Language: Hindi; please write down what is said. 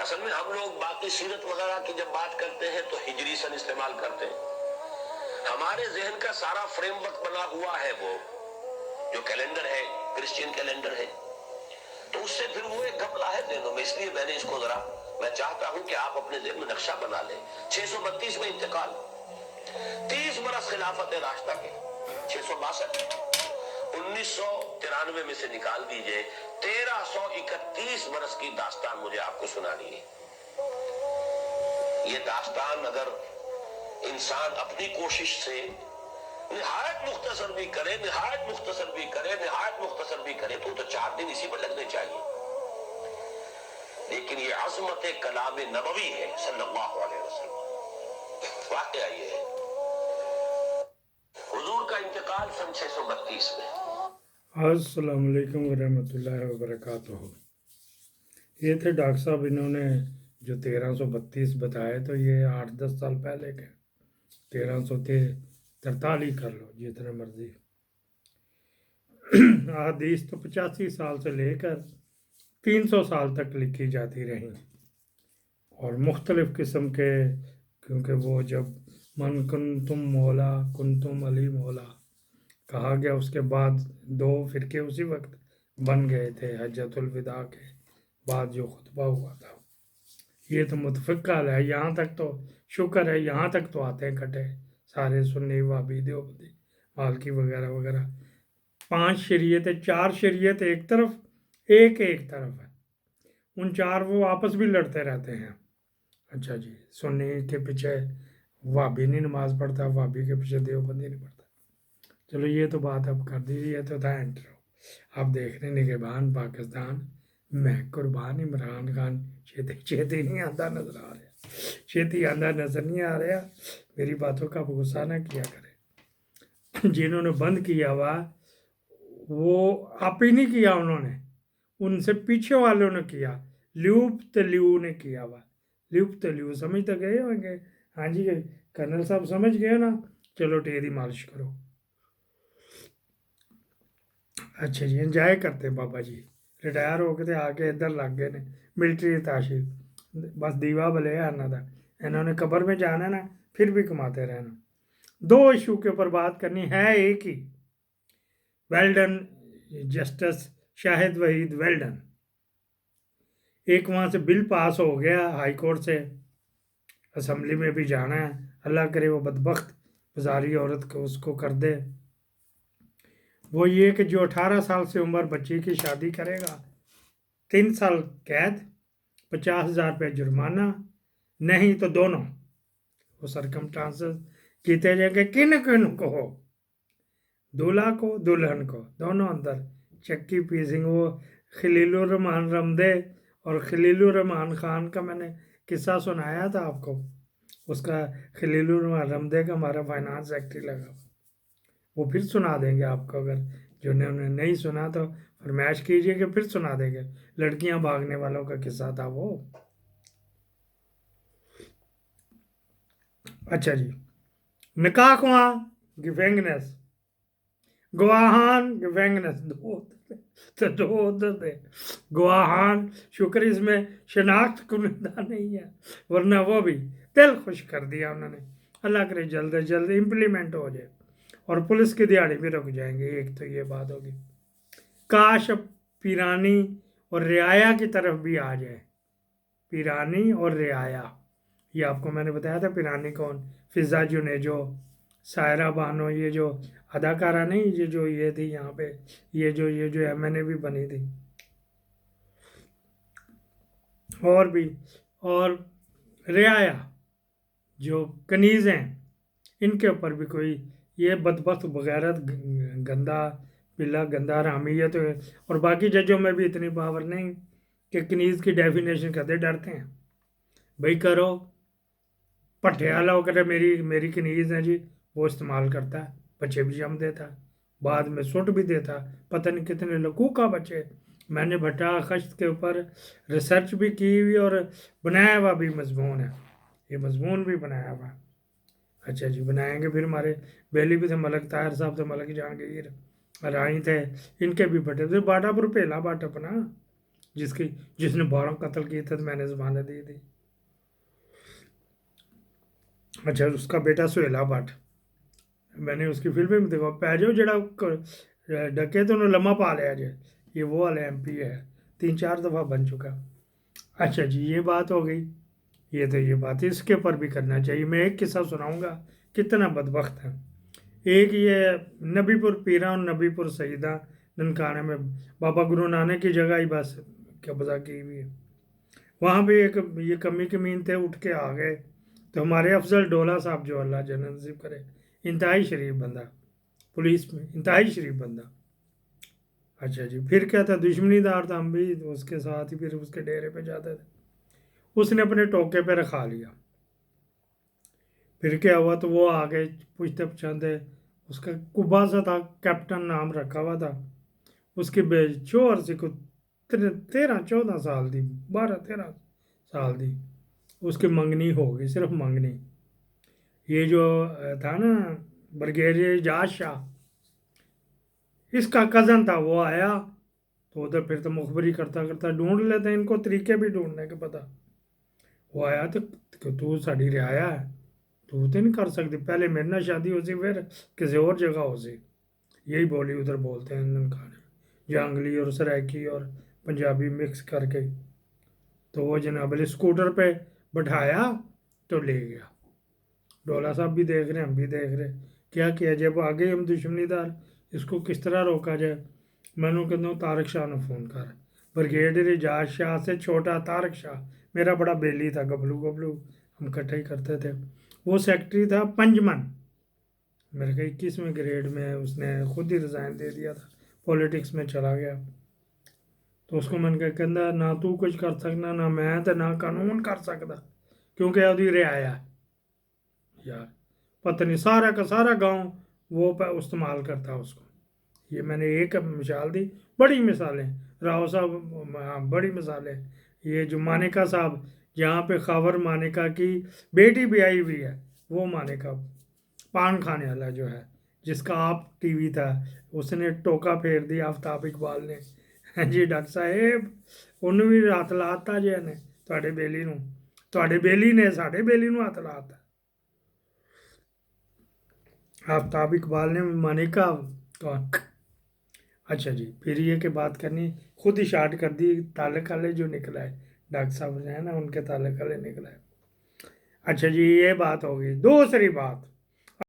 असल में हम लोग बाकी सीरत वगैरह की जब बात करते हैं तो हिजरी सन इस्तेमाल करते हैं। हमारे जहन का सारा फ्रेमवर्क बना हुआ है वो जो कैलेंडर है, क्रिश्चियन कैलेंडर है, तो उससे फिर वो एक घपला है जहनों में। इसलिए मैंने इसको जरा, मैं चाहता हूं कि आप अपने जहन में नक्शा बना लें। 632 में इंतकाल, 30 बरस खिलाफत रास्ता के, 662, 1993 में से निकाल दीजिए, 1331 बरस की दास्तान मुझे आपको सुनानी है। ये दास्तान अगर इंसान अपनी कोशिश से निहायत मुख्तसर भी करे, निहायत मुख्तसर भी करे, निहायत मुख्तसर भी करे, तो 4 दिन इसी पर लगने चाहिए। लेकिन ये अज़मत कलाम नबवी है सल्लल्लाहु अलैहि वसल्लम। वाकया ये है, हुजूर का इंतकाल सन 632 में। अस्सलाम वालेकुम वरहमतुल्लाहि वबरकातुहू। ये थे डॉक्टर साहब, इन्होंने जो 1332 बताए, तो ये 8-10 साल पहले के। 1343 कर लो, जितने मर्जी। हदीस तो 85 साल से लेकर 300 साल तक लिखी जाती रही, और मुख्तलिफ़ किस्म के, क्योंकि वो जब मन कुंतुम मौला कुंतुम अली मौला कहा गया, उसके बाद 2 फ़िरके उसी वक्त बन गए थे हज्जतुल विदा के बाद जो खुतबा हुआ था। ये तो मुतफ़िक़ हाल है। यहाँ तक तो शुक्र है, यहाँ तक तो आते हैं इकट्ठे सारे सुन्नी वहाबी देवबंदी मालकी वगैरह वगैरह। 5 शरीयतें, 4 शरीयत एक तरफ, एक तरफ है। उन 4 वो आपस भी लड़ते रहते हैं। अच्छा जी, सुन्नी के पीछे वहाबी नहीं नमाज़ पढ़ता, वहाबी के पीछे देवबंदी नहीं पढ़ता। चलो ये तो बात अब कर दीजिए, तो था इंट्रो। आप देख रहे हैं निगहबान पाकिस्तान, मैं कुर्बान इमरान खान। छेती नहीं आंदा नजर आ रहा, छेती आंदा नजर नहीं आ रहा। मेरी बातों का गुस्सा ना किया करें। जिन्होंने बंद किया हुआ वो आप ही नहीं किया, उन्होंने, उनसे पीछे वालों ने किया। ल्यूप तल्यू ने किया हुआ। ल्यूप तल्यू समझ तो गए होंगे? हाँ जी कर्नल साहब, समझ गए ना? चलो टेरी मालिश करो। अच्छा जी, इंजॉय करते बाबा जी, रिटायर हो के आके इधर लग गए ने मिलिट्री ताशी। बस दीवा भले आना था, इन्होंने कब्र में जाना ना, फिर भी कमाते रहना। 2 इशू के ऊपर बात करनी है, एक ही। Well done justice Shahid Waheed, well done. एक वहाँ से बिल पास हो गया हाई कोर्ट से, असम्बली में भी जाना है। अल्लाह करे वो बदबख्त बेचारी औरत को उसको कर दे। वो ये कि जो 18 साल से उम्र बच्ची की शादी करेगा, 3 साल कैद, 50,000 रुपये जुर्माना, नहीं तो दोनों वो सरकमस्टांसेस कीते जाएंगे। किन किन को हो, दूल्हा को दुल्हन को, दोनों अंदर चक्की पीसिंग। वो खलीलुर रहमान रमदे और खलीलुर रहमान खान का मैंने किस्सा सुनाया था आपको, उसका खलीलुर रहमान रमदे का हमारा फाइनेंस सेक्रेटरी लगा। वो फिर सुना देंगे आपको, अगर जिन्होंने नहीं सुना तो फरमाइश कीजिए कि फिर सुना देंगे। लड़कियां भागने वालों का किस्सा था वो। अच्छा जी, निकाह कुआ गिफेंगनेस, गवाहान गिफेंगनेस, दो उधर थे गवाहान। शुक्र इसमें शनाख्त कुनिंदा नहीं है, वरना वो भी दिल खुश कर दिया उन्होंने। अल्लाह करे जल्द से जल्द इम्प्लीमेंट हो जाए और पुलिस की दिहाड़ी भी रुक जाएंगे। एक तो ये बात होगी। काश अब पीरानी और रियाया की तरफ भी आ जाए। पीरानी और रियाया, ये आपको मैंने बताया था। पीरानी कौन? फिजा जुनेजो, सायरा बानो, ये जो अदाकारा नहीं, ये जो ये थी यहाँ पे, ये जो एमएनए भी बनी थी, और भी। और रियाया जो कनीज़ हैं, इनके ऊपर भी कोई ये बदबख्त बगैरत गंदा पिल्ला गंदा हरामी है तो। और बाकी जजों में भी इतनी पावर नहीं कि कनीज़ की डेफिनेशन करते, डरते हैं। भाई करो, पटियाला वगैरह मेरी कनीज़ है जी, वो इस्तेमाल करता है, बच्चे भी जम देता है, बाद में सुट भी देता, पता नहीं कितने लकू का बच्चे। मैंने भट्टा खश्त के ऊपर रिसर्च भी की हुई और बनाया हुआ भी मजमून है, ये मजमून भी बनाया हुआ। अच्छा जी, बनाएंगे। फिर हमारे बेली भी थे, मलक ताहिर साहब थे, मलक जहांगीर राई थे, इनके भी बटे थे। बाटा पर पहला बाटा अपना जिसने 12 कत्ल किए थे तो मैंने ज़मानत दी थी। अच्छा, उसका बेटा सुहेला भट्ट, मैंने उसकी फिल्में भी देखा। पैजो जड़ा डके तो उन्हें लम्हा पा लिया जे, ये वो वाले MP है, 3-4 दफ़ा बन चुका। अच्छा जी, ये बात हो गई। ये बात इसके ऊपर भी करना चाहिए। मैं एक किस्सा सुनाऊंगा, कितना बदबख्त है। एक ये नबीपुर पीरा और नबीपुर सईदा ननकाना में बाबा गुरु नानक की जगह ही बस कब्जा की हुई है। वहाँ भी एक ये कमी कमीन थे, उठ के आ गए। तो हमारे अफजल डोला साहब, जो अल्लाह जन्नत नसीब करे, इंतहाई शरीफ बंदा, पुलिस में इंतहाई शरीफ बंदा। अच्छा जी, फिर क्या था, दुश्मनीदार था, हम भी तो उसके साथ ही फिर उसके डेरे पे जाते थे। उसने अपने टोके पे रखा लिया। फिर क्या हुआ, तो वो आ गए पूछते पछानते। उसका कुबा सा था, कैप्टन नाम रखा हुआ था। उसकी बेचोर सी को 13-14 साल दी, 12-13 साल दी। उसकी मंगनी हो गई, सिर्फ मंगनी। ये जो था ना ब्रिगेडियर एजाज शाह, इसका कज़न था, वो आया तो उधर फिर तो मुखबरी करता करता ढूंढ लेते हैं, इनको तरीके भी ढूंढने के पता। वो आया तो तू साड़ी रियाया है, तू तो नहीं कर सकती, पहले मेरे ना शादी हो सी, फिर किसी और जगह हो सी। यही बोली उधर बोलते हैं ननकाने, जांगली और सराइकी और पंजाबी मिक्स करके। तो वो जनाब अली स्कूटर पे बैठाया तो ले गया। डोला साहब भी देख रहे, हम भी देख रहे, क्या किया जब आगे हम दुश्मनीदार, इसको किस तरह रोका जाए। मैंने कहता हूँ तारक शाह ने फ़ोन कर, ब्रिगेडियर एजाज शाह से छोटा तारक शाह, मेरा बड़ा बेली था, गबलू गबलू हम इकट्ठे ही करते थे। वो सेक्रेटरी था पंजमन, मेरे को 21वें ग्रेड में, उसने खुद ही रिज़ाइन दे दिया था, पॉलिटिक्स में चला गया। तो उसको मन के कहता ना तू कुछ कर सकना, ना मैं तो ना कानून कर सकता, क्योंकि अभी रियाया है। यार पता नहीं, सारा का सारा गांव वो पे इस्तेमाल करता उसको। ये मैंने एक मिसाल दी, बड़ी मिसालें राव साहब, हाँ, बड़ी मिसालें। ये जो मानेका साहब, जहाँ पे खबर मानेका की बेटी भी आई हुई है, वो मानेका पान खाने वाला जो है, जिसका आप टीवी था, उसने टोका फेर दिया आफ्ताब इकबाल ने। हाँ जी डॉक्टर साहेब, ਉਹਨੂੰ ਵੀ ਹੱਥ ਲਾਤਾ ਜੇ ਨੇ, ਤੁਹਾਡੇ ਬੇਲੀ ਨੂੰ, ਤੁਹਾਡੇ ਬੇਲੀ ਨੇ ਸਾਡੇ ਬੇਲੀ ਨੂੰ ਹੱਥ ਲਾਤਾ। आफ्ताब इकबाल ने मानेका कौन। अच्छा जी, फिर ये के बात करनी, खुद ही शार्ट कर दी, ताले काले जो निकला है, डॉक्टर साहब ने है ना, उनके ताले काले निकला है। अच्छा जी, ये बात हो गई। दूसरी बात,